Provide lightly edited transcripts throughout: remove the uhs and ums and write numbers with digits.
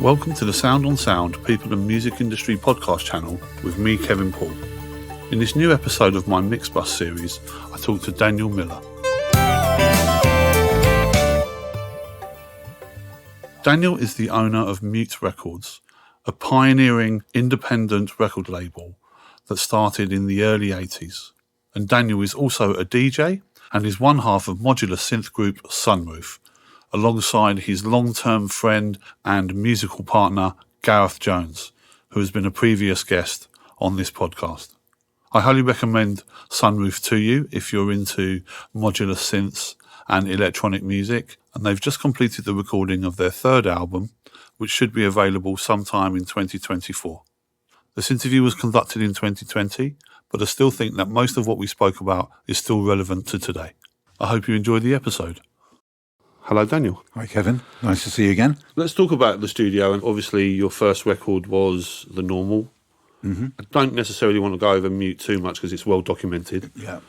Welcome to the Sound on Sound People and Music Industry podcast channel with me, Kevin Paul. In this new episode of my Mixbus series, I talk to Daniel Miller. Daniel is the owner of Mute Records, a pioneering independent record label that started in the early 80s. And Daniel is also a DJ and is one half of modular synth group Sunroof, alongside his long-term friend and musical partner, Gareth Jones, who has been a previous guest on this podcast. I highly recommend Sunroof to you if you're into modular synths and electronic music, and they've just completed the recording of their third album, which should be available sometime in 2024. This interview was conducted in 2020, but I still think that most of what we spoke about is still relevant to today. I hope you enjoyed the episode. Hello, Daniel. Hi, Kevin. Nice to see you again. Let's talk about the studio. And obviously, your first record was The Normal. Mm-hmm. I don't necessarily want to go over Mute too much because it's well documented. Yeah.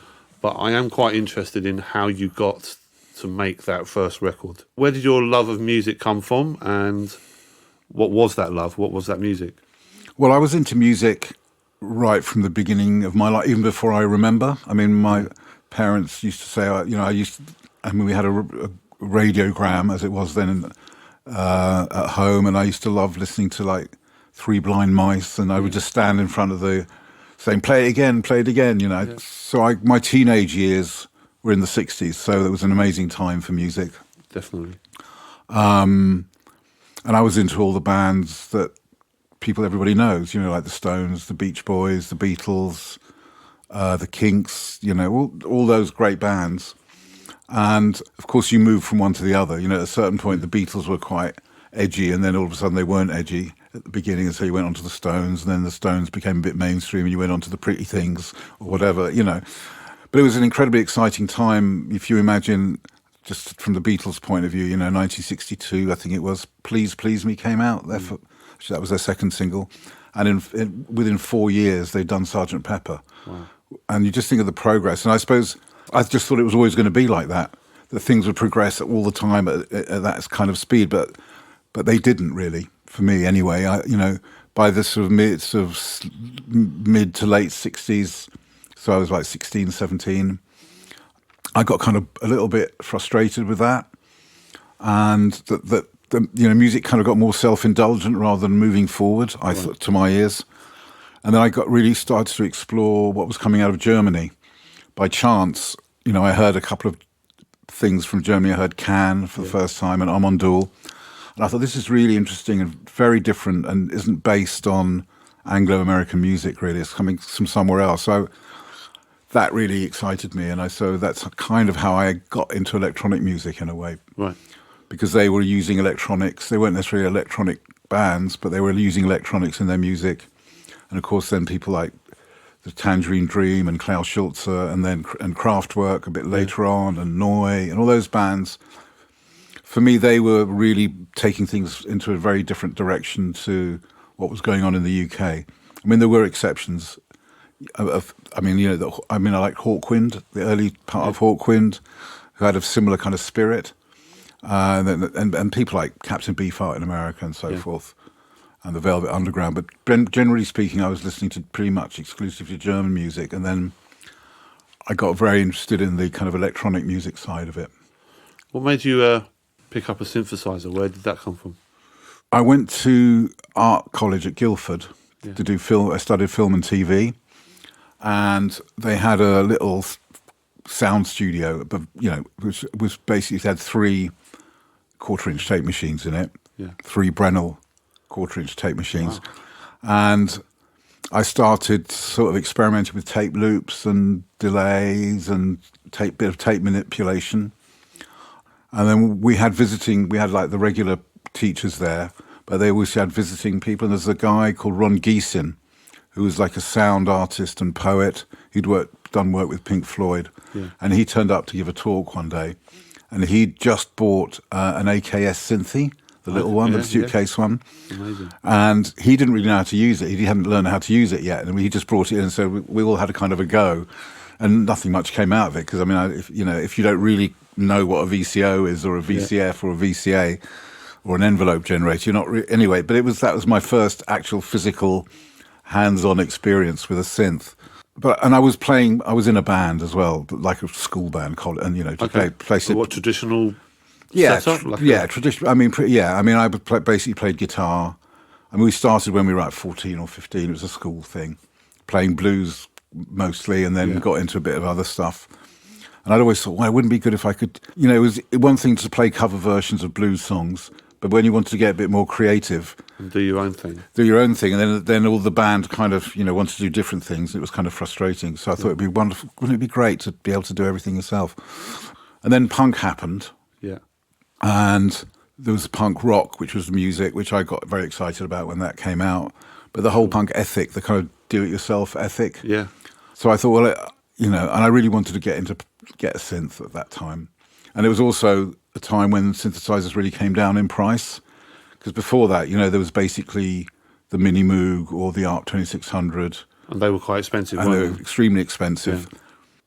But I am quite interested in how you got to make that first record. Where did your love of music come from? And what was that love? What was that music? Well, I was into music right from the beginning of my life, even before I remember. I mean, my parents used to say, we had a radiogram, as it was then, at home, and I used to love listening to like Three Blind Mice, and I would just stand in front of saying, play it again, you know. Yeah. So my teenage years were in the 60s, so it was an amazing time for music. Definitely. And I was into all the bands that everybody knows, you know, like the Stones, the Beach Boys, the Beatles, the Kinks, you know, all those great bands. And of course, you move from one to the other. You know, at a certain point, the Beatles were quite edgy, and then all of a sudden they weren't edgy at the beginning, and so you went on to the Stones, and then the Stones became a bit mainstream, and you went on to the Pretty Things or whatever, you know. But it was an incredibly exciting time. If you imagine, just from the Beatles' point of view, you know, 1962, I think it was, Please Please Me came out. That was their second single. And within 4 years, they'd done Sgt. Pepper. Wow. And you just think of the progress. And I suppose I just thought it was always going to be like that things would progress all the time at that kind of speed. But they didn't really, for me anyway. By the sort of mid to late 60s, so I was like 16, 17, I got kind of a little bit frustrated with that. And that music kind of got more self-indulgent rather than moving forward, I thought, to my ears. And then I really started to explore what was coming out of Germany. By chance, you know, I heard a couple of things from Germany. I heard Can for the first time and Amandul. And I thought, this is really interesting and very different and isn't based on Anglo-American music, really. It's coming from somewhere else. So that really excited me. And so that's kind of how I got into electronic music in a way. Right. Because they were using electronics. They weren't necessarily electronic bands, but they were using electronics in their music. And of course, then people like the Tangerine Dream and Klaus Schulze and Kraftwerk a bit later on, and Neu and all those bands. For me, they were really taking things into a very different direction to what was going on in the UK. I mean, there were exceptions. I like Hawkwind, the early part of Hawkwind, who had a similar kind of spirit. And people like Captain Beefheart in America and so forth, and the Velvet Underground. But generally speaking, I was listening to pretty much exclusively German music, and then I got very interested in the kind of electronic music side of it. What made you pick up a synthesizer? Where did that come from? I went to art college at Guildford to do film. I studied film and TV, and they had a little sound studio, but which was basically, it had 3 quarter-inch tape machines in it, 3 Brennell quarter-inch tape machines. Wow. And I started sort of experimenting with tape loops and delays and bit of tape manipulation. And then we had like the regular teachers there, but they always had visiting people. And there's a guy called Ron Geesin, who was like a sound artist and poet. He'd done work with Pink Floyd. Yeah. And he turned up to give a talk one day. And he'd just bought an AKS Synthy, the little one, the suitcase one. Amazing. And he didn't really know how to use it. He hadn't learned how to use it yet. And he just brought it in, and so we all had a kind of a go. And nothing much came out of it, because, I mean, if you don't really know what a VCO is, or a VCF or a VCA, or an envelope generator. You're not anyway, but that was my first actual physical hands-on experience with a synth. And I was in a band as well, like a school band, and play So what, traditional yeah, setup? traditional. I mean, I basically played guitar. I mean, we started when we were like 14 or 15. It was a school thing, playing blues mostly, and then got into a bit of other stuff. And I'd always thought, well, it wouldn't be good if I could, it was one thing to play cover versions of blues songs, but when you wanted to get a bit more creative, and do your own thing. And then all the band kind of, wanted to do different things. It was kind of frustrating. So I thought it'd be wonderful. Wouldn't it be great to be able to do everything yourself? And then punk happened. Yeah. And there was punk rock, which was music, which I got very excited about when that came out. But the whole punk ethic, the kind of do-it-yourself ethic. Yeah. So I thought, well, and I really wanted to get a synth at that time. And it was also a time when synthesizers really came down in price. Because before that, there was basically the Mini Moog or the ARP 2600. And they were quite expensive, and they were extremely expensive.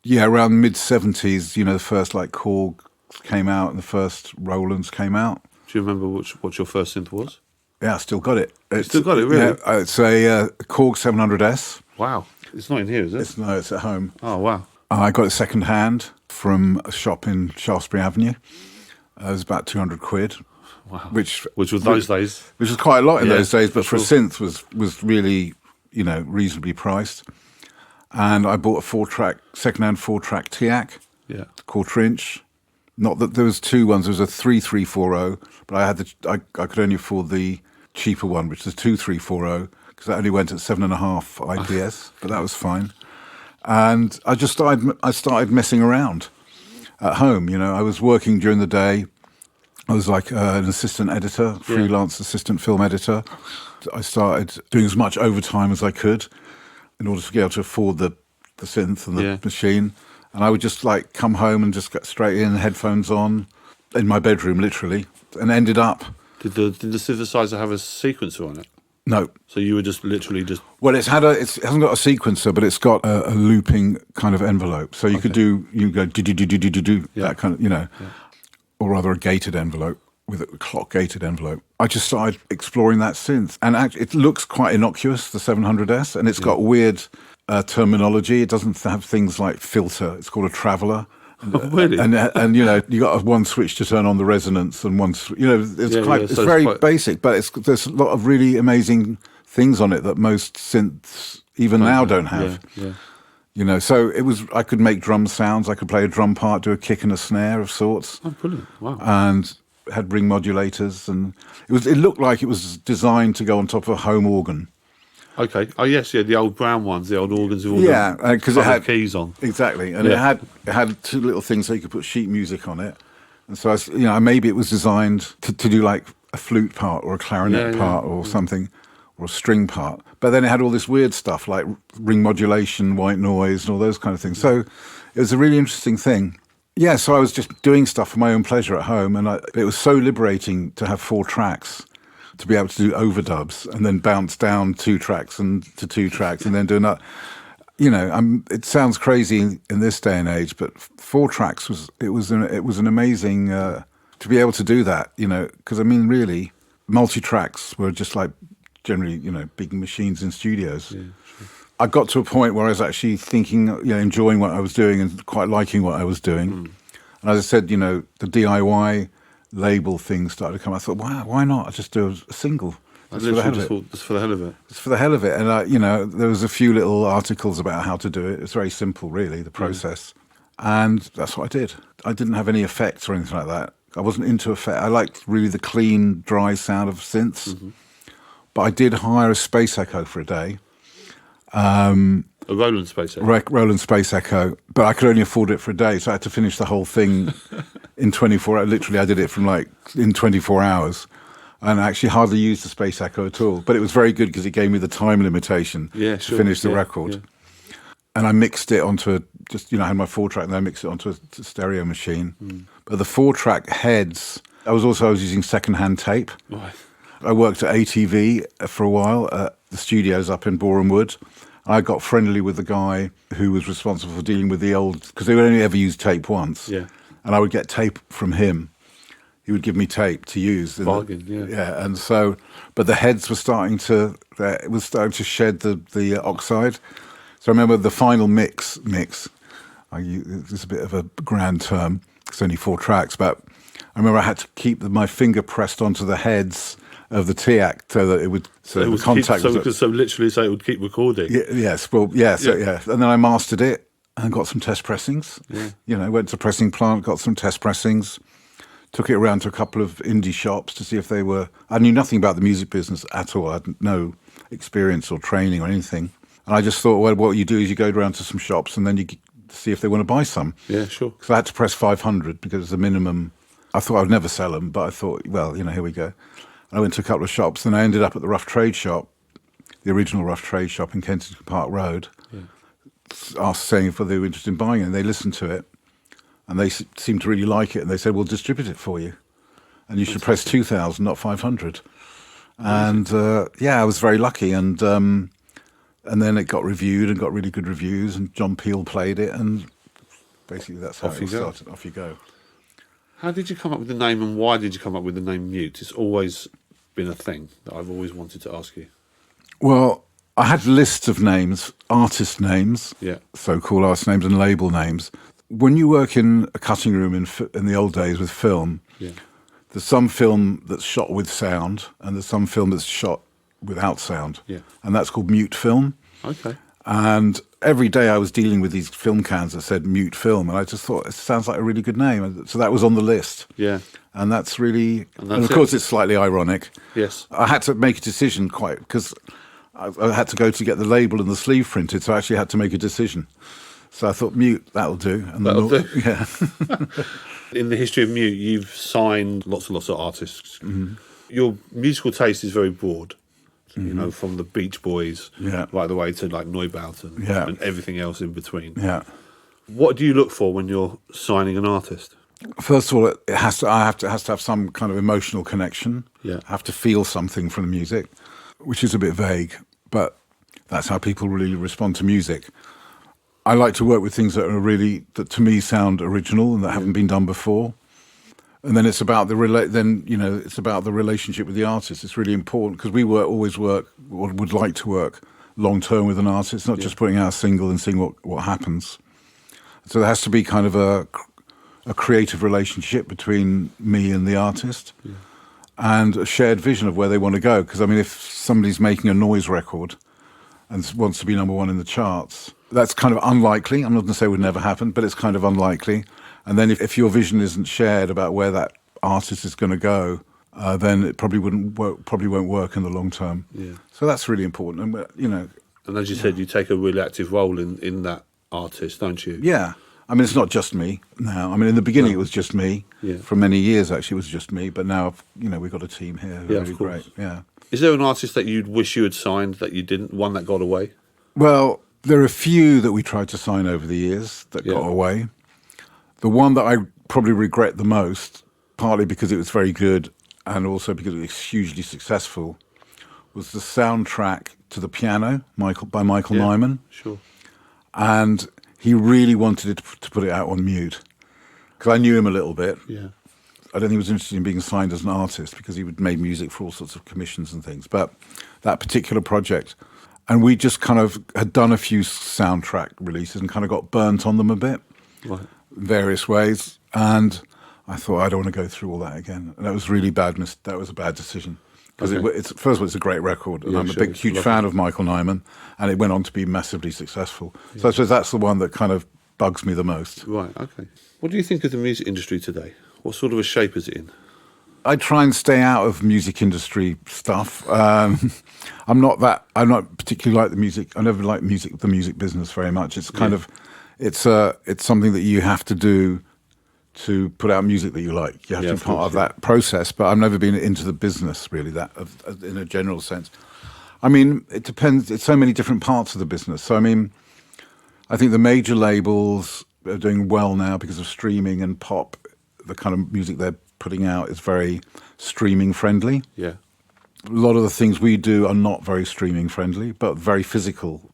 Yeah, around mid-70s, the first like Korg came out and the first Rolands came out. Do you remember what your first synth was? Yeah, I still got it. Still got it, really? Yeah, it's a Korg 700S. Wow. It's not in here, is it? No, it's at home. Oh, wow. I got it second hand from a shop in Shaftesbury Avenue. It was about 200 quid. Wow. Which was those days. Which was quite a lot in those days, but for a sure. synth was really, reasonably priced. And I bought a second-hand 4-track TIAC, quarter-inch. Not that there was two ones. There was a 3340, but I could only afford the cheaper one, which is 2340, because that only went at 7.5 IPS, but that was fine. And I started messing around at home. I was working during the day. I was like an assistant editor, freelance assistant film editor. I started doing as much overtime as I could in order to be able to afford the synth and the machine. And I would just like come home and just get straight in, headphones on, in my bedroom, literally, and ended up. Did the synthesizer have a sequencer on it? No. So you were just literally just. Well, it hasn't got a sequencer, but it's got a looping kind of envelope. So you could go do that kind of, or rather a gated envelope with a clock gated envelope. I just started exploring that synth, and actually, it looks quite innocuous, the 700S, and it's got weird terminology. It doesn't have things like filter. It's called a traveller. Really? And you got one switch to turn on the resonance and one. It's very basic, but there's a lot of really amazing things on it that most synths even now don't have. Yeah. So it was. I could make drum sounds. I could play a drum part, do a kick and a snare of sorts. Oh, brilliant! Wow. And had ring modulators, and it looked like it was designed to go on top of a home organ. Okay. Oh yes, the old brown ones, the old organs with all because it had keys on. Exactly, and it had two little things so you could put sheet music on it, and so maybe it was designed to do like a flute part or a clarinet part or something, or a string part. But then it had all this weird stuff like ring modulation, white noise, and all those kind of things. So it was a really interesting thing. Yeah, so I was just doing stuff for my own pleasure at home, and it was so liberating to have 4 tracks, to be able to do overdubs and then bounce down 2 tracks and to 2 tracks and then do another. It sounds crazy in this day and age, but 4 tracks was an amazing to be able to do that. Because really, multi-tracks were just like generally big machines in studios. Yeah, sure. I got to a point where I was actually thinking, enjoying what I was doing and quite liking what I was doing. And as I said, the DIY label thing started to come. I thought, wow, why not? I just do a single. Just for the hell of it. Just for the hell of it. Just for the hell of it. And there was a few little articles about how to do it. It's very simple, really, the process. And that's what I did. I didn't have any effects or anything like that. I wasn't into effect. I liked really the clean, dry sound of synths. Mm-hmm. But I did hire a Space Echo for a day. A Roland Space Echo? Roland Space Echo. But I could only afford it for a day, so I had to finish the whole thing in 24 hours. Literally, I did it in 24 hours. And I actually hardly used the Space Echo at all. But it was very good because it gave me the time limitation to finish the record. Yeah. And I mixed it onto I had my 4-track and then I mixed it onto a stereo machine. But the 4-track heads, I was using second-hand tape. Right. I worked at ATV for a while at the studios up in Boreham Wood. I got friendly with the guy who was responsible for dealing with the old, because they would only ever use tape once. Yeah. And I would get tape from him, he would give me tape to use. Bargain, yeah. Yeah, and so, but the heads were starting to, it was starting to shed the oxide. So I remember the final mix, it's a bit of a grand term, it's only 4 tracks, but I remember I had to keep my finger pressed onto the heads of the TIAC so that it would, so the contact was... So literally, so it would keep recording? Yes, well, yeah, so, yeah. And then I mastered it and got some test pressings. Yeah. You know, went to pressing plant, got some test pressings, took it around to a couple of indie shops to see if they were... I knew nothing about the music business at all. I had no experience or training or anything. And I just thought, well, what you do is you go around to some shops and then you see if they want to buy some. Yeah, sure. Because I had to press 500 because it's the minimum. I thought I would never sell them, but I thought, well, you know, here we go. And I went to a couple of shops and I ended up at the Rough Trade shop, the original Rough Trade shop in Kensington Park Road, saying if they were interested in buying it. And they listened to it and they seemed to really like it. And they said, we'll distribute it for you. And you should press 2,000, not 500. And I was very lucky. And then it got reviewed and got really good reviews. And John Peel played it. And basically that's how it started. Off you go. How did you come up with the name and why did you come up with the name Mute? It's always been a thing that I've always wanted to ask you. Well, I had lists of names, artist names, so-called artist names and label names. When you work in a cutting room in the old days with film, there's some film that's shot with sound and there's some film that's shot without sound. Yeah. And that's called mute film. Okay. And every day I was dealing with these film cans that said mute film, and I just thought, it sounds like a really good name. So that was on the list. Yeah. And that's really... And of course it's slightly ironic. Yes. I had to make a decision because I had to go to get the label and the sleeve printed, so I actually had to make a decision. So I thought, Mute, that'll do. And that'll do. Yeah. In the history of Mute, you've signed lots and lots of artists. Mm-hmm. Your musical taste is very broad. You know, from the Beach Boys right the way to like Neubauten and everything else in between. Yeah. What do you look for when you're signing an artist? First of all, it has to have some kind of emotional connection. Yeah. I have to feel something from the music, which is a bit vague, but that's how people really respond to music. I like to work with things that to me sound original and that haven't been done before. And then it's about it's about the relationship with the artist. It's really important because we would like to work long term with an artist, not just putting out a single and seeing what happens. So there has to be kind of a creative relationship between me and the artist, and a shared vision of where they want to go. Because I mean, if somebody's making a noise record and wants to be #1 in the charts, that's kind of unlikely. I'm not going to say it would never happen, but it's kind of unlikely. And then if your vision isn't shared about where that artist is going to go, then it probably won't work in the long term. Yeah. So that's really important. And and as you said, you take a really active role in that artist, don't you? Yeah. I mean, it's not just me now. I mean, in the beginning it was just me. Yeah. For many years, actually, it was just me. But now, we've got a team here who are really great. Yeah. Is there an artist that you'd wish you had signed that you didn't, one that got away? Well, there are a few that we tried to sign over the years that got away. The one that I probably regret the most, partly because it was very good and also because it was hugely successful, was the soundtrack to The Piano by Michael Nyman. Sure. And he really wanted to put it out on mute because I knew him a little bit. Yeah. I don't think he was interested in being signed as an artist because he would make music for all sorts of commissions and things. But that particular project, and we just kind of had done a few soundtrack releases and kind of got burnt on them a bit. Right. Various ways, and I thought I don't want to go through all that again. And that was really bad. That was a bad decision because first of all, it's a great record, and I'm a huge fan of Michael Nyman, and it went on to be massively successful. Yeah. So I suppose that's the one that kind of bugs me the most. Right. Okay. What do you think of the music industry today? What sort of a shape is it in? I try and stay out of music industry stuff. I'm not particularly like the music. I never liked the music business very much. It's kind of. It's something that you have to do to put out music that you like. You have to be part of that process. But I've never been into the business really, in a general sense. I mean, it depends. It's so many different parts of the business. So I mean, I think the major labels are doing well now because of streaming and pop. The kind of music they're putting out is very streaming friendly. Yeah. A lot of the things we do are not very streaming friendly, but very physical.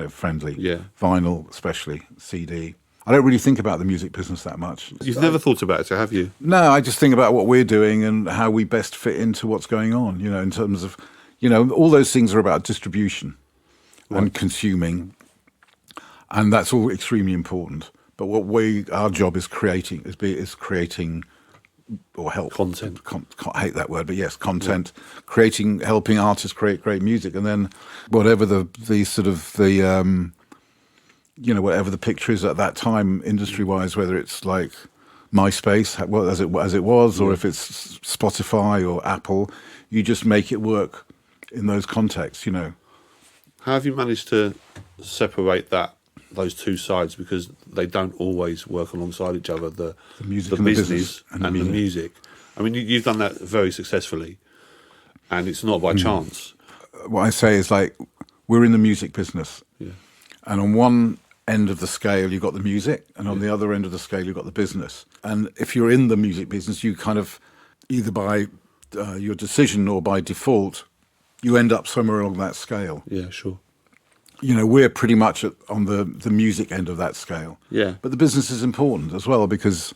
Friendly. Yeah. Vinyl, especially CD. I don't really think about the music business that much. You've never thought about it, have you? No, I just think about what we're doing and how we best fit into what's going on, you know, in terms of, you know, all those things are about distribution and consuming. And that's all extremely important. But our job is creating, or help. Content. I hate that word, but yes, content, helping artists create great music. And then whatever whatever the picture is at that time, industry-wise, whether it's like MySpace, as it was, or if it's Spotify or Apple, you just make it work in those contexts, you know. How have you managed to separate those two sides, because they don't always work alongside each other, the music the business and the music. I mean, you've done that very successfully, and it's not by chance. What I say is, like, we're in the music business. Yeah. And on one end of the scale, you've got the music, and on the other end of the scale, you've got the business. And if you're in the music business, you kind of, either by your decision or by default, you end up somewhere along that scale. Yeah, sure. You know, we're pretty much on the music end of that scale. Yeah. But the business is important as well, because,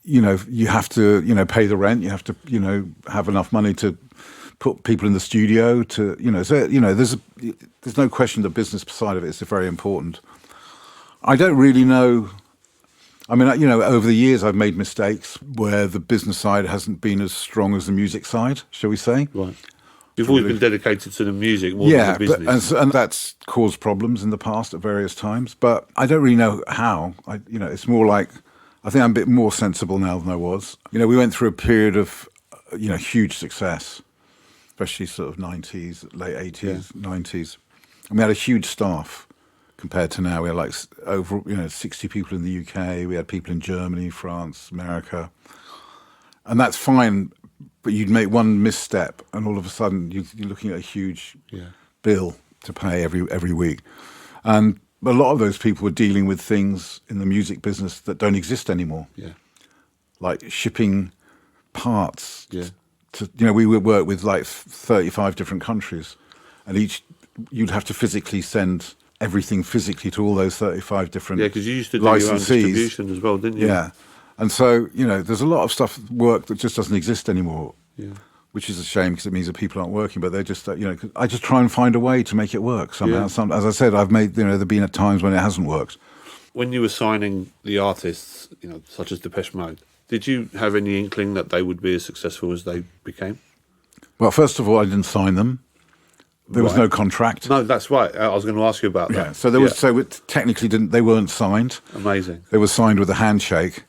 you know, you have to, you know, pay the rent. You have to, you know, have enough money to put people in the studio to, you know, so, you know, there's no question the business side of it is very important. I don't really know. I mean, you know, over the years I've made mistakes where the business side hasn't been as strong as the music side, shall we say. Right. You've always been dedicated to the music more than the business. And that's caused problems in the past at various times. But I don't really know how. You know, it's more like, I think I'm a bit more sensible now than I was. You know, we went through a period of, you know, huge success, especially sort of 90s, late 80s, 90s. And we had a huge staff compared to now. We had like over, you know, 60 people in the UK. We had people in Germany, France, America. And that's fine. But you'd make one misstep, and all of a sudden you're looking at a huge bill to pay every week. And a lot of those people were dealing with things in the music business that don't exist anymore. Yeah. Like shipping parts. Yeah. You know, we would work with like 35 different countries, and you'd have to physically send everything physically to all those 35 different licensees. Yeah, because you used to do your own distribution as well, didn't you? Yeah. And so, you know, there's a lot of work that just doesn't exist anymore, which is a shame, because it means that people aren't working. But they're just, you know, I just try and find a way to make it work somehow. Yeah. As I said, I've made, you know, there've been at times when it hasn't worked. When you were signing the artists, you know, such as Depeche Mode, did you have any inkling that they would be as successful as they became? Well, first of all, I didn't sign them. There was no contract. No, that's right. I was going to ask you about that. Yeah. So there was. So it technically they weren't signed. Amazing. They were signed with a handshake.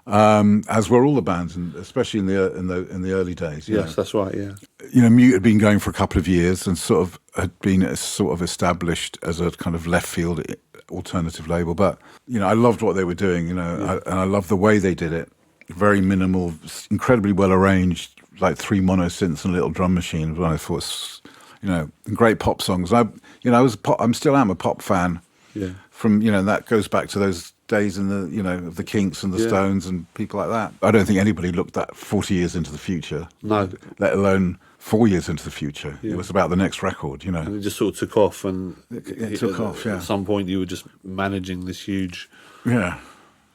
As were all the bands, especially in the early days. Yes, that's right. Yeah. You know, Mute had been going for a couple of years and sort of had been sort of established as a kind of left field alternative label. But you know, I loved what they were doing. You know, and I loved the way they did it. Very minimal, incredibly well arranged, like 3 mono synths and a little drum machine. When I thought, you know, great pop songs. I'm still a pop fan. Yeah. From, you know, that goes back to those days in the, you know, of the Kinks and the Stones and people like that. I don't think anybody looked that 40 years into the future. No. Let alone 4 years into the future. Yeah. It was about the next record, you know. And it just sort of took off, and it took off, At some point you were just managing this huge... Yeah.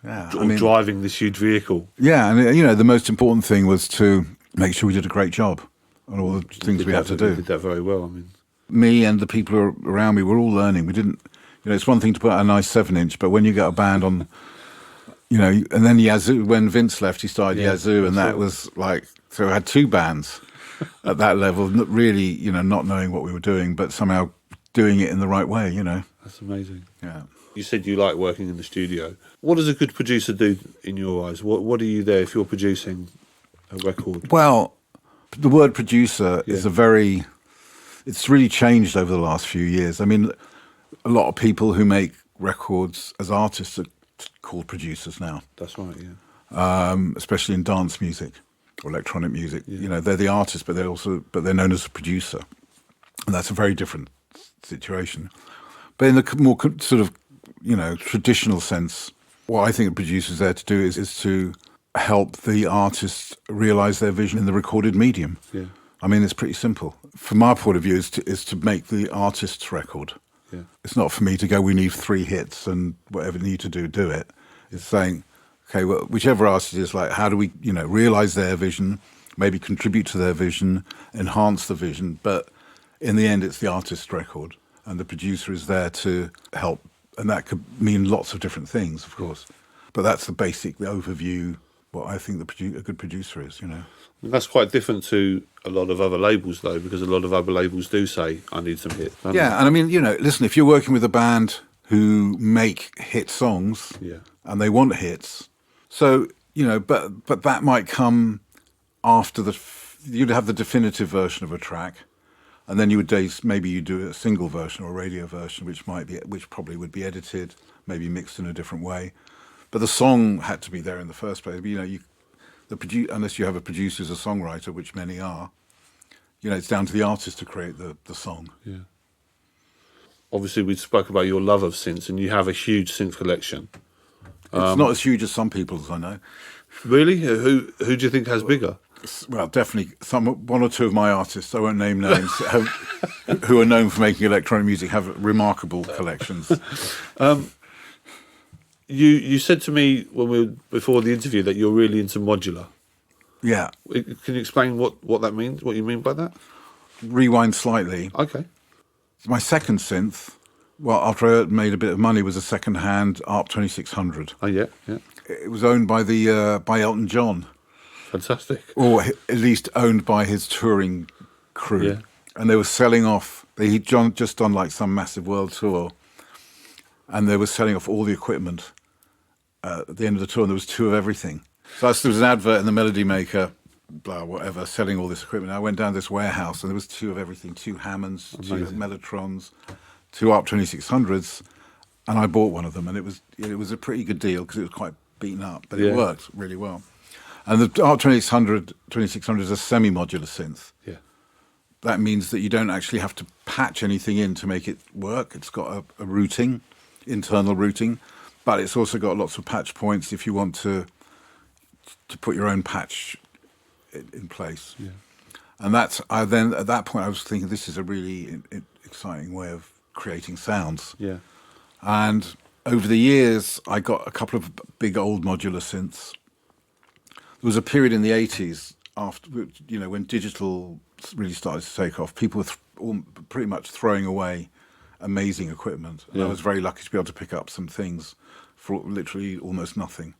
Driving this huge vehicle. Yeah, and, you know, the most important thing was to make sure we did a great job on all the things we had to do. We did that very well, I mean. Me and the people around me were all learning. We didn't... You know, it's one thing to put out a nice 7-inch, but when you get a band on, you know, and then Yazoo, when Vince left, he started Yazoo, and that was like, so I had 2 bands at that level, not really, you know, not knowing what we were doing, but somehow doing it in the right way, you know. That's amazing. Yeah. You said you like working in the studio. What does a good producer do in your eyes? What are you there if you're producing a record? Well, the word producer is it's really changed over the last few years. I mean, a lot of people who make records as artists are called producers now. That's right, yeah. Especially in dance music or electronic music. Yeah. You know, they're the artists, but they're known as a producer. And that's a very different situation. But in the more sort of, you know, traditional sense, what I think a producer's there to do is to help the artists realise their vision in the recorded medium. Yeah. I mean, it's pretty simple. From my point of view, is to make the artist's record. Yeah. It's not for me to go, we need 3 hits and whatever you need to do it. It's saying, okay, well, whichever artist is like, how do we, realize their vision, maybe contribute to their vision, enhance the vision, but in the end, it's the artist's record, and the producer is there to help, and that could mean lots of different things, of course. But that's the overview, what I think a good producer is, That's quite different to a lot of other labels, though, because a lot of other labels do say, I need some hits. Yeah, and I mean, listen, if you're working with a band who make hit songs, and they want hits, so, but that might come after you'd have the definitive version of a track, and then maybe you do a single version or a radio version, which probably would be edited, maybe mixed in a different way. But the song had to be there in the first place. Unless you have a producer who's a songwriter, which many are, it's down to the artist to create the song. Yeah. Obviously, we spoke about your love of synths, and you have a huge synth collection. It's not as huge as some people's, I know. Really? Who do you think has bigger? Well, definitely one or two of my artists, I won't name names, who are known for making electronic music, have remarkable collections. You said to me before the interview that you're really into modular. Yeah. Can you explain what that means? What you mean by that? Rewind slightly. Okay. My second synth, well, after I made a bit of money, was a second-hand ARP 2600. Oh yeah. It was owned by by Elton John. Fantastic. Or at least owned by his touring crew. Yeah. And they were selling off. He'd just done like some massive world tour, and they were selling off all the equipment at the end of the tour, and there was 2 of everything. So there was an advert in the Melody Maker, blah, whatever, selling all this equipment. I went down to this warehouse, and there was 2 of everything, 2 Hammonds, Amazing. 2 Mellotrons, 2 ARP 2600s, and I bought one of them, and it was a pretty good deal because it was quite beaten up, but it worked really well. And the ARP 2600 is a semi-modular synth. Yeah. That means that you don't actually have to patch anything in to make it work. It's got a routing, internal routing, but it's also got lots of patch points if you want to put your own patch in place. Yeah. And at that point I was thinking, this is a really exciting way of creating sounds. Yeah. And over the years, I got a couple of big old modular synths. There was a period in the 80s after, when digital really started to take off. People were pretty much throwing away amazing equipment. And I was very lucky to be able to pick up some things for literally almost nothing.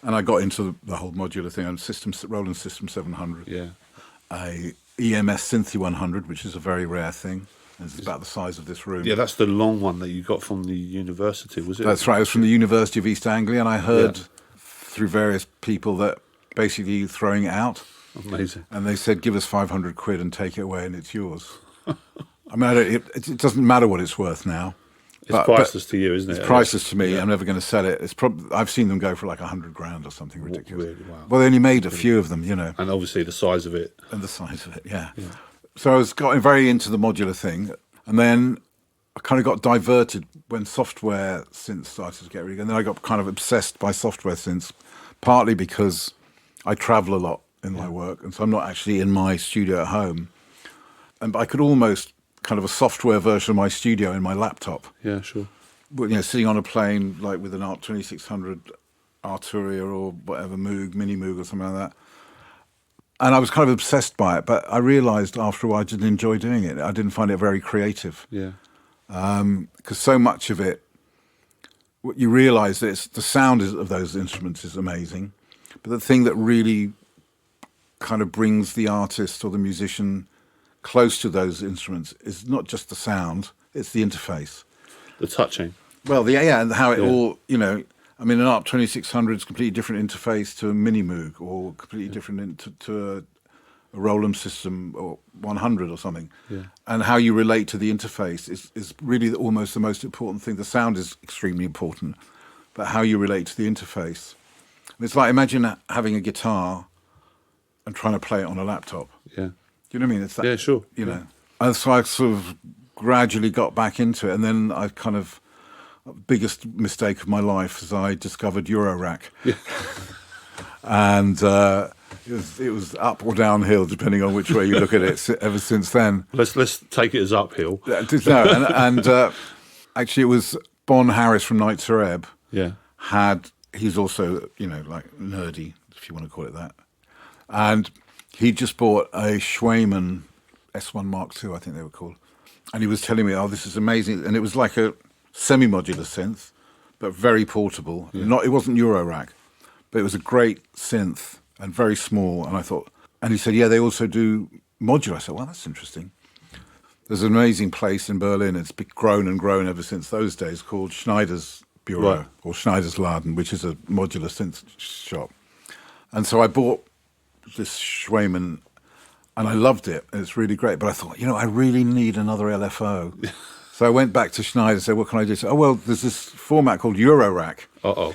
And I got into the whole modular thing. Roland System 700. Yeah. A EMS Synthy 100, which is a very rare thing. And it's about the size of this room. Yeah, that's the long one that you got from the university, was it? That's right. It was from the University of East Anglia, and I heard through various people that basically you throwing it out. Amazing. And they said, give us 500 quid and take it away, and it's yours. I mean, it doesn't matter what it's worth now. It's priceless to you, isn't it? It's priceless to me. I'm never going to sell it. I've seen them go for like 100 grand or something ridiculous. Really? Wow. Well, they only made a few of them, And obviously the size of it. And the size of it, yeah. So I got very into the modular thing, and then I kind of got diverted when software synths started to get really good. And then I got kind of obsessed by software synths, partly because I travel a lot in my work, and so I'm not actually in my studio at home. And I could almost kind of a software version of my studio in my laptop. Yeah, sure. But, sitting on a plane like with an ARP 2600 Arturia or whatever Moog, Mini Moog or something like that. And I was kind of obsessed by it, but I realised after a while I didn't enjoy doing it. I didn't find it very creative. Yeah. Because so much of it, what you realise that the sound of those instruments is amazing, but the thing that really kind of brings the artist or the musician close to those instruments is not just the sound, it's the interface. The touching. Well, and how it all, I mean, an ARP 2600 is a completely different interface to a Mini Moog, or completely different to a Roland System or 100 or something. Yeah. And how you relate to the interface is really almost the most important thing. The sound is extremely important, but how you relate to the interface. It's like, imagine having a guitar and trying to play it on a laptop. Yeah. Do you know what I mean? It's that, yeah, sure. And so I sort of gradually got back into it, and then I kind of, biggest mistake of my life is I discovered Eurorack. Yeah. And it was up or downhill depending on which way you look at it. Ever since then, Let's take it as uphill. no, and actually, it was Bon Harris from Night Sareb. Yeah. He's also like nerdy, if you want to call it that, and he just bought a Schweiman S1 Mark II, I think they were called, and he was telling me, "Oh, this is amazing," and it was like a semi-modular synth, but very portable. It wasn't Eurorack, but it was a great synth and very small. And I thought, and he said, "Yeah, they also do modular." I said, "Well, that's interesting." There's an amazing place in Berlin. It's grown and grown ever since those days, called Schneider's Bureau or Schneider's Laden, which is a modular synth shop. And so I bought this Schweiman, and I loved it. It's really great. But I thought, I really need another LFO. So I went back to Schneider and said, "What can I do?" So, "Oh, well, there's this format called Eurorack." Uh-oh.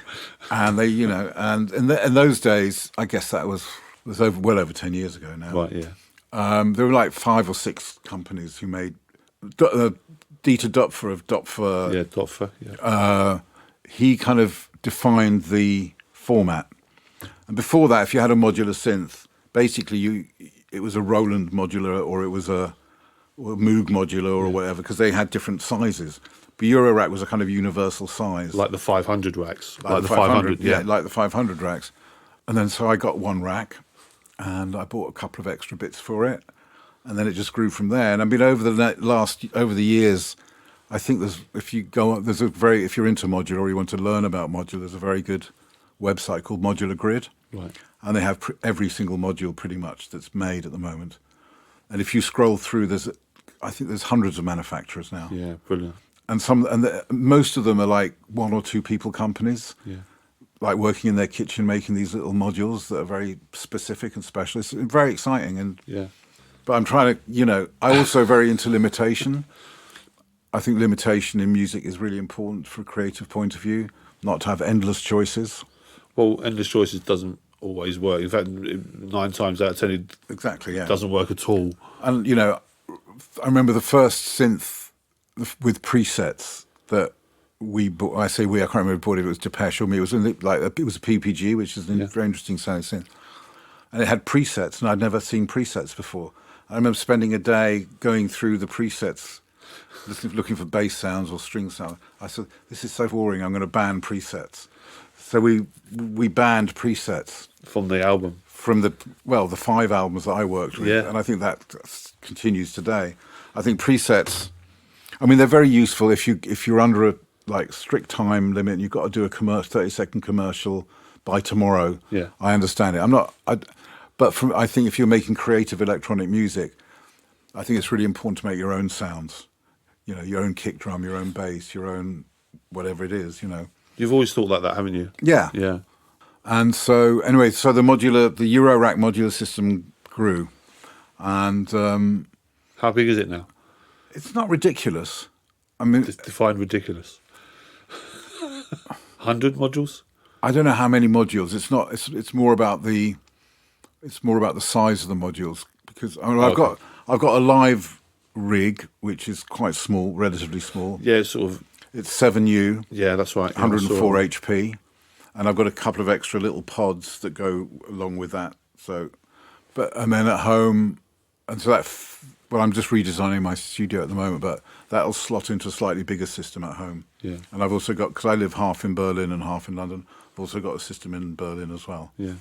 And they, and in those days, I guess that was well over 10 years ago now. Right, yeah. There were like 5 or 6 companies who made Dieter Dopfer of Dopfer. Yeah, Dopfer, yeah. He kind of defined the format. And before that, if you had a modular synth, basically it was a Roland modular or it was a Moog modular or whatever, because they had different sizes. But Eurorack was a kind of universal size. Like the 500 racks. Like the 500, yeah, like the 500 racks. And then so I got one rack, and I bought a couple of extra bits for it, and then it just grew from there. And I mean, over the years, I think if you're into modular or you want to learn about modular, there's a very good website called Modular Grid, right? And they have every single module pretty much that's made at the moment. And if you scroll through, I think there's hundreds of manufacturers now. Yeah, brilliant. And most of them are like 1 or 2 people companies. Yeah. Like working in their kitchen, making these little modules that are very specific and special. It's very exciting. But I'm trying to, I'm also very into limitation. I think limitation in music is really important for a creative point of view, not to have endless choices. Well, endless choices doesn't always work. In fact, 9 times out of 10, it doesn't work at all. And, I remember the first synth with presets that we bought. I say we, I can't remember who bought it. It was Depeche or me. It was it was a PPG, which is a very interesting sounding synth, and it had presets, and I'd never seen presets before. I remember spending a day going through the presets, looking for bass sounds or string sounds. I said, "This is so boring. I'm going to ban presets." So we banned presets from the album, from the 5 albums that I worked with, and I think that continues today. I think presets, I mean, they're very useful if you're under a strict time limit and you've got to do a 30-second commercial by tomorrow. Yeah, I understand it. I think if you're making creative electronic music, I think it's really important to make your own sounds. Your own kick drum, your own bass, your own whatever it is. You've always thought like that, haven't you? Yeah. Yeah. And so anyway, the Eurorack modular system grew, and how big is it now? It's not ridiculous. I mean, define ridiculous. 100 modules? I don't know how many modules. It's not. It's more about the. It's more about the size of the modules, because I've got a live rig which is quite small, relatively small. Yeah, sort of. It's 7U. Yeah, that's right. 104 HP, and I've got a couple of extra little pods that go along with that. So, and then at home, and so I'm just redesigning my studio at the moment, but that'll slot into a slightly bigger system at home. Yeah. And I've also got, because I live half in Berlin and half in London, I've also got a system in Berlin as well. Yeah.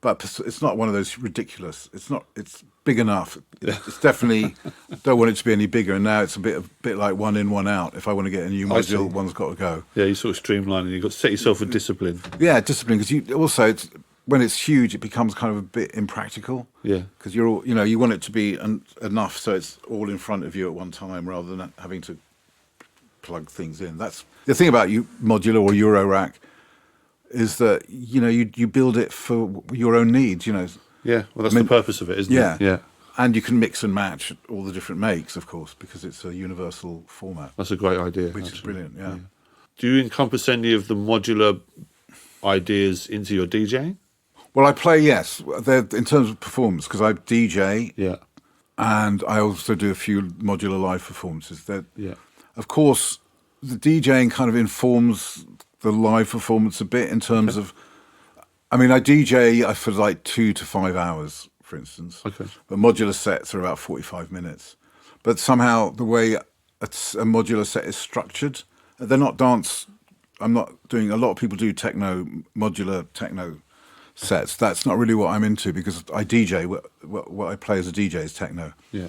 But it's not one of those ridiculous. It's not. It's big enough. It's definitely. Don't want it to be any bigger. And now it's a bit like one in, one out. If I want to get a new module, one's got to go. Yeah, you sort of streamline, and you've got to set yourself a discipline. Yeah, discipline, because when it's huge, it becomes kind of a bit impractical. Yeah. Because you want it to be enough so it's all in front of you at one time, rather than having to plug things in. That's the thing about modular or Eurorack, is that you build it for your own needs. Yeah, well, that's the purpose of it, isn't it? Yeah. And you can mix and match all the different makes, of course, because it's a universal format. That's a great idea. Which is brilliant, yeah. Do you encompass any of the modular ideas into your DJing? Well, I play, yes. In terms of performance, because I DJ. Yeah. And I also do a few modular live performances. Yeah. Of course, the DJing kind of informs the live performance a bit in terms of, I mean, I DJ for like 2 to 5 hours, for instance. Okay. But modular sets are about 45 minutes. But somehow the way a modular set is structured, they're not dance. I'm not doing, a lot of people do modular techno sets. That's not really what I'm into because I DJ, what I play as a DJ is techno. Yeah.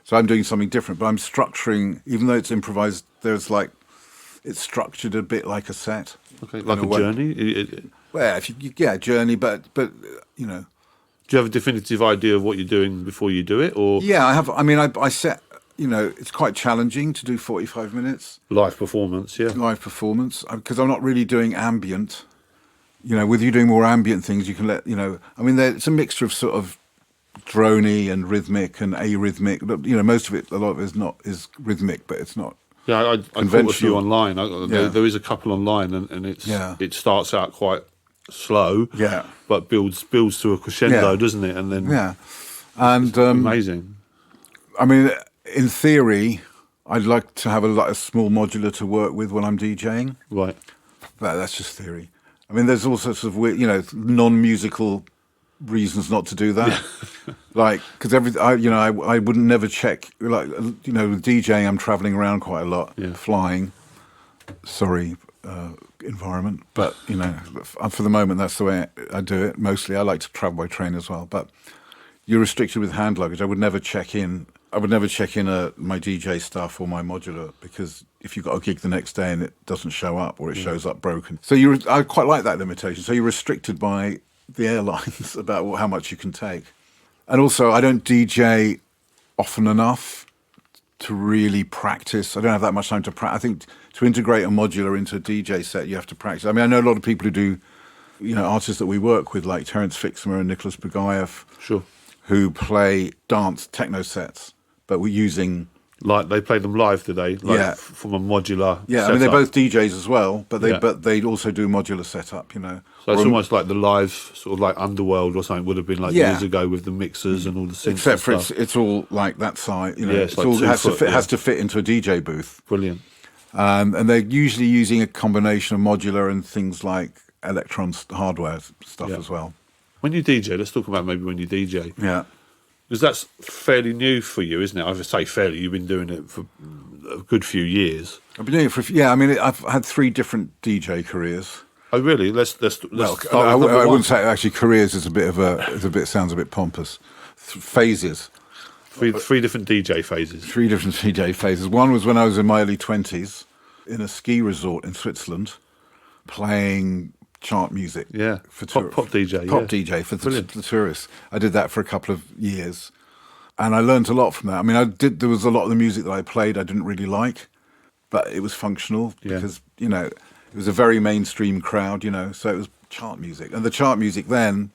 So I'm doing something different, but I'm structuring, even though it's improvised, it's structured a bit like a set. Okay, like a journey? Well, journey, but you know. Do you have a definitive idea of what you're doing before you do it, or? Yeah, I have. I mean, I set. You know, it's quite challenging to do 45 minutes Live performance, yeah. Live performance because I'm not really doing ambient. You know, with you doing more ambient things, you can let I mean, it's a mixture of sort of droney and rhythmic and arrhythmic. You know, most of it, a lot of it is rhythmic, but it's not. Yeah, I caught a few online. There is a couple online, and it starts out quite slow, but builds to a crescendo, doesn't it? And then and amazing. I mean, in theory, I'd like to have a small modular to work with when I'm DJing. Right, but that's just theory. I mean, there's all sorts of weird, non-musical reasons not to do that. Like, because I wouldn't never check. Like, with DJing, I'm traveling around quite a lot, flying. Sorry, environment, but for the moment, that's the way I do it. Mostly, I like to travel by train as well. But you're restricted with hand luggage. I would never check in. my DJ stuff or my modular, because if you've got a gig the next day and it doesn't show up or it shows up broken. So I quite like that limitation. So you're restricted by the airlines about how much you can take. And also, I don't DJ often enough to really practice. I don't have that much time to practice. I think to integrate a modular into a DJ set, you have to practice. I mean, I know a lot of people who do, artists that we work with, like Terence Fixmer and Nicholas Bagayev, sure, who play dance techno sets, but we're using... Like, they play them live today, from a modular setup. I mean, they're both DJs as well, but they also do modular setup, So it's almost like the live, sort of like Underworld or something would have been years ago with the mixers and all the synths. Except for it's all like that side, it's has to fit into a DJ booth. Brilliant. And they're usually using a combination of modular and things like Electron's hardware stuff as well. When you DJ, let's talk about maybe when you DJ. Yeah. Because that's fairly new for you, isn't it? I would say fairly. You've been doing it for a good few years. I've been doing it I mean, I've had 3 different DJ careers. Oh, really? Let's well, start I with wouldn't say actually careers is sounds a bit pompous. Phases. 3 different DJ phases. 3 different DJ phases. One was when I was in my early 20s in a ski resort in Switzerland, playing chart music. Yeah, for pop DJ. Pop DJ for the tourists. I did that for a couple of years, and I learned a lot from that. I mean, there was a lot of the music that I played I didn't really like, but it was functional because it was a very mainstream crowd. So it was chart music, and the chart music then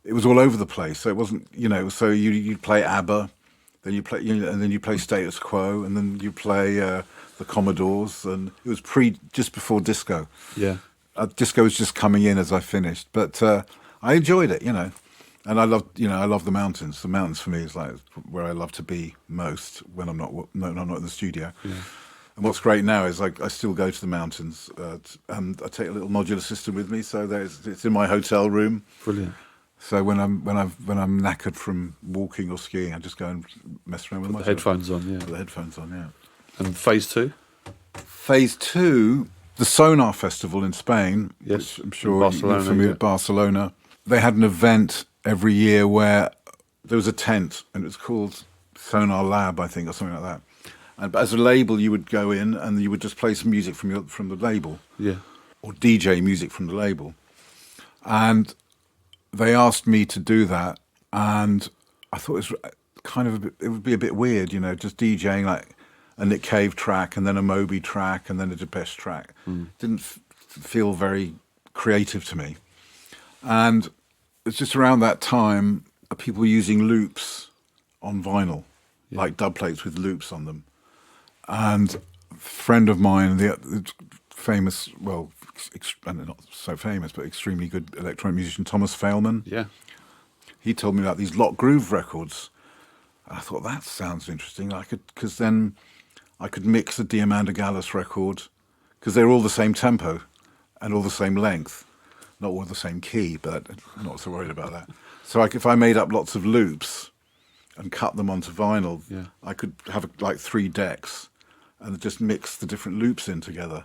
it was all over the place. So it wasn't so you'd play ABBA, then you play and then you play Status Quo, and then you play the Commodores, and it was just before disco. Yeah. Disco was just coming in as I finished, but I enjoyed it, and I loved the mountains. The mountains for me is like where I love to be most when I'm not in the studio. Yeah. And what's great now is I still go to the mountains, and I take a little modular system with me, so it's in my hotel room. Brilliant. So when I'm knackered from walking or skiing, I just go and mess around with my headphones on. Yeah, put the headphones on. Yeah. And phase 2. Phase 2. The Sonar Festival in Spain, which I'm sure you're familiar with, Barcelona. They had an event every year where there was a tent, and it was called Sonar Lab, I think, or something like that. And as a label, you would go in and you would just play some music from the label, or DJ music from the label. And they asked me to do that, and I thought it was it would be a bit weird, just DJing like a Nick Cave track and then a Moby track and then a Depeche track. Didn't feel very creative to me. And it's just around that time people were using loops on vinyl, like dub plates with loops on them. And a friend of mine, the famous, well, not so famous, but extremely good electronic musician, Thomas Failman. He told me about these Lock Groove records. And I thought, that sounds interesting. Because then I could mix a Diamanda Gallis record, because they're all the same tempo and all the same length. not all the same key, but I'm not so worried about that. So if I made up lots of loops and cut them onto vinyl, I could have like 3 decks and just mix the different loops in together.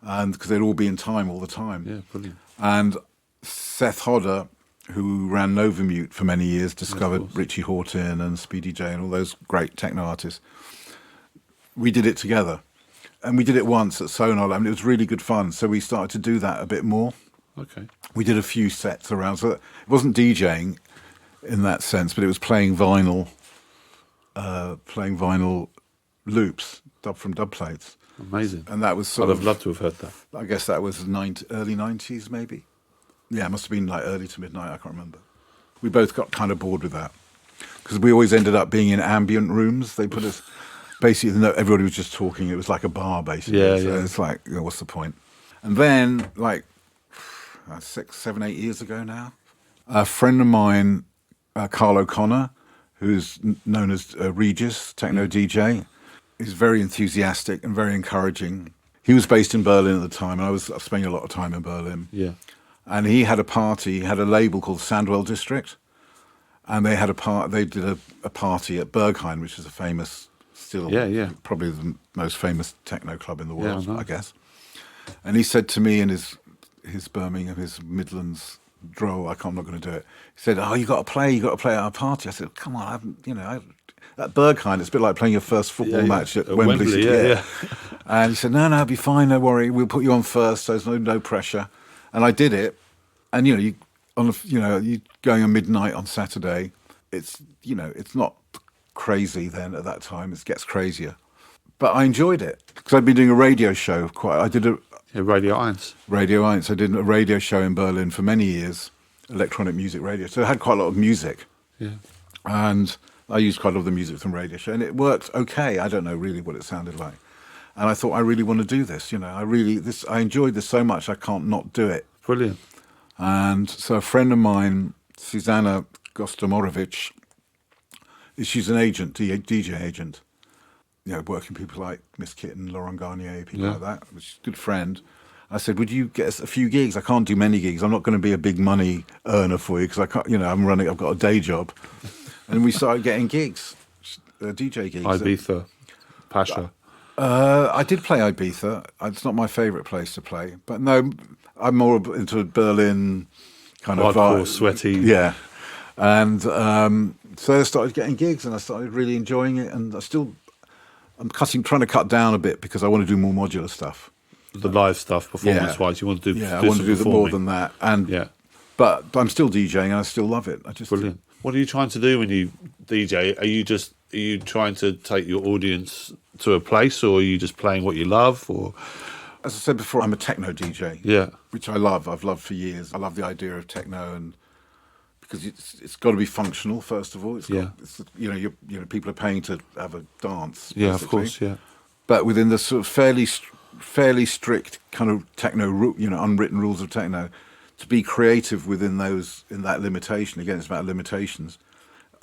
And because they'd all be in time all the time. Yeah, brilliant. And Seth Hodder, who ran Novamute for many years, discovered Richie Hawtin and Speedy J and all those great techno artists. We did it together. And we did it once at Sonar. I mean, it was really good fun. So we started to do that a bit more. Okay. We did a few sets around. So it wasn't DJing in that sense, but it was playing vinyl loops from dub plates. Amazing. And that was I'd have loved to have heard that. I guess that was early 90s, maybe. Yeah, it must have been like early to midnight. I can't remember. We both got kind of bored with that because we always ended up being in ambient rooms. They put us basically, everybody was just talking. It was like a bar, basically. Yeah, so it's like, what's the point? And then, like 6, 7, 8 years ago now, a friend of mine, Carl O'Connor, who's known as Regis, techno DJ, is very enthusiastic and very encouraging. He was based in Berlin at the time, and I was spending a lot of time in Berlin. Yeah. And he had a party. He had a label called Sandwell District, and they had They did a party at Berghain, which is a famous, probably the most famous techno club in the world, I guess. And he said to me in his Birmingham, his Midlands drawl, I'm not going to do it. He said, "Oh, you got to play at our party." I said, "Come on, I haven't, at Berghain, it's a bit like playing your first football match at Wembley." Yeah. And he said, "No, it'll be fine. No worry. We'll put you on first, so there's no pressure." And I did it. And you going at midnight on Saturday. It's not crazy then at that time. It gets crazier. But I enjoyed it because I'd been doing a radio show. Radio 1. Radio 1. I did a radio show in Berlin for many years, electronic music radio. So I had quite a lot of music. Yeah. And I used quite a lot of the music from radio show, and it worked okay. I don't know really what it sounded like. And I thought, I really want to do this. I enjoyed this so much, I can't not do it. Brilliant. And so a friend of mine, Susanna Gostomorovich, she's an agent, DJ agent, working people like Miss Kitten, Laurent Garnier, people like that, which is a good friend. I said, would you get us a few gigs? I can't do many gigs. I'm not going to be a big money earner for you because I can't, I've got a day job. And we started getting gigs, DJ gigs. Ibiza, Pasha. I did play Ibiza. It's not my favourite place to play. But no, I'm more into Berlin kind of hardcore, sweaty. Yeah. And so I started getting gigs and I started really enjoying it. And I'm trying to cut down a bit because I want to do more modular stuff. The live stuff, performance-wise, you want to do I want to do more than that. But I'm still DJing and I still love it. Brilliant. What are you trying to do when you DJ? Are you trying to take your audience to a place, or are you just playing what you love? Or, as I said before, I'm a techno DJ, which I love. I've loved for years. I love the idea of techno, and because it's got to be functional first of all. People are paying to have a dance. Yeah, of course, yeah. But within the sort of fairly strict kind of techno, unwritten rules of techno, to be creative in that limitation. Again, it's about limitations.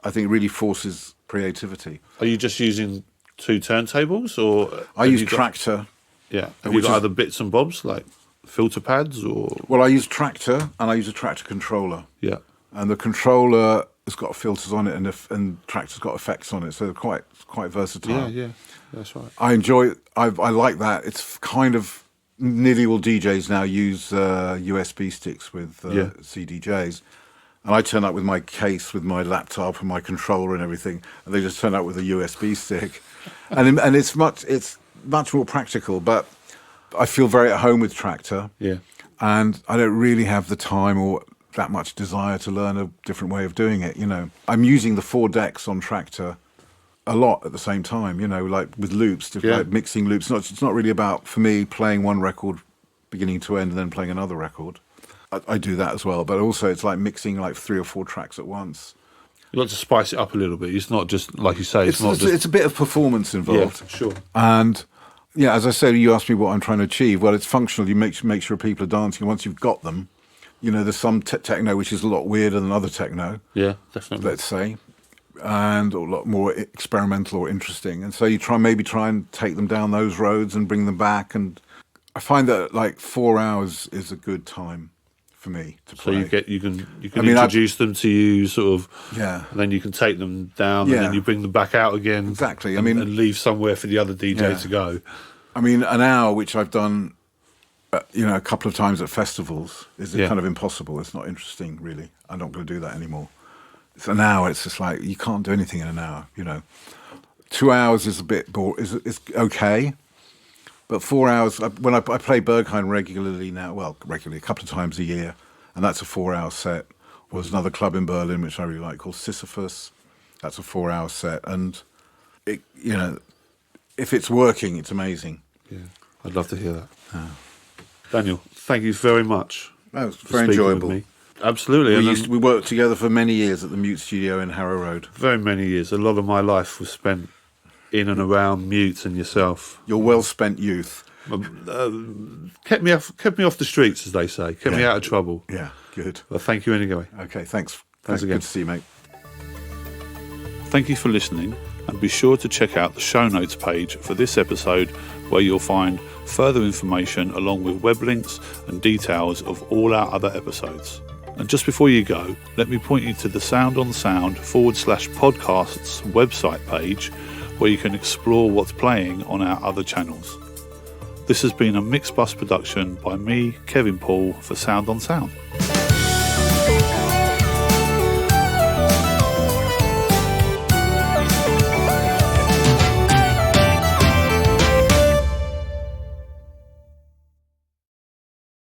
I think it really forces creativity. Are you just using 2 turntables, or I use Tractor? Yeah. Have you got other bits and bobs like filter pads, or? Well, I use Tractor and I use a Tractor controller. Yeah. And the controller has got filters on it, and Tractor's got effects on it, so they're quite versatile. Yeah, that's right. I enjoy it. I like that. It's kind of nearly all DJs now use USB sticks with CDJs. And I turn up with my case, with my laptop and my controller and everything, and they just turn up with a USB stick. and it's much more practical, but I feel very at home with Tractor. Yeah. And I don't really have the time or that much desire to learn a different way of doing it, I'm using the 4 decks on Tractor a lot at the same time, like with loops, like mixing loops. It's not really about, for me, playing one record beginning to end and then playing another record. I do that as well, but also it's like mixing like 3 or 4 tracks at once. You like to spice it up a little bit. It's not just, like you say, it's a bit of performance involved. Yeah, sure. And as I said, you asked me what I'm trying to achieve. Well, it's functional. You make sure people are dancing. Once you've got them, there's some techno which is a lot weirder than other techno. Yeah, definitely. Let's say. And a lot more experimental or interesting. And so you try and take them down those roads and bring them back. And I find that like 4 hours is a good time for me to So play. you can I mean, introduce them to you, sort of, Yeah. and then you can take them down, Yeah. and then you bring them back out again. Exactly. And, and leave somewhere for the other DJ to go. I mean, an hour, which I've done, a couple of times at festivals, is kind of impossible. It's not interesting, really. I'm not going to do that anymore. It's an hour. It's just like you can't do anything in an hour. 2 hours is a bit is okay, but 4 hours. When I play Berghain regularly now, regularly a couple of times a year, and that's a 4-hour set. Or there's another club in Berlin which I really like called Sisyphus. That's a 4-hour set, and if it's working, it's amazing. Yeah, I'd love to hear that. Daniel, thank you very much. That was very enjoyable. Absolutely. We worked together for many years at the Mute Studio in Harrow Road. Very many years. A lot of my life was spent in and around Mute and yourself. Your well-spent youth. Kept me off the streets, as they say. Kept me out of trouble. Yeah, good. Well, thank you anyway. Okay, thanks. Thanks again. Good to see you, mate. Thank you for listening, and be sure to check out the show notes page for this episode, where you'll find further information along with web links and details of all our other episodes. And just before you go, let me point you to the Sound on Sound /podcasts website page, where you can explore what's playing on our other channels. This has been a Mixbus production by me, Kevin Paul, for Sound on Sound.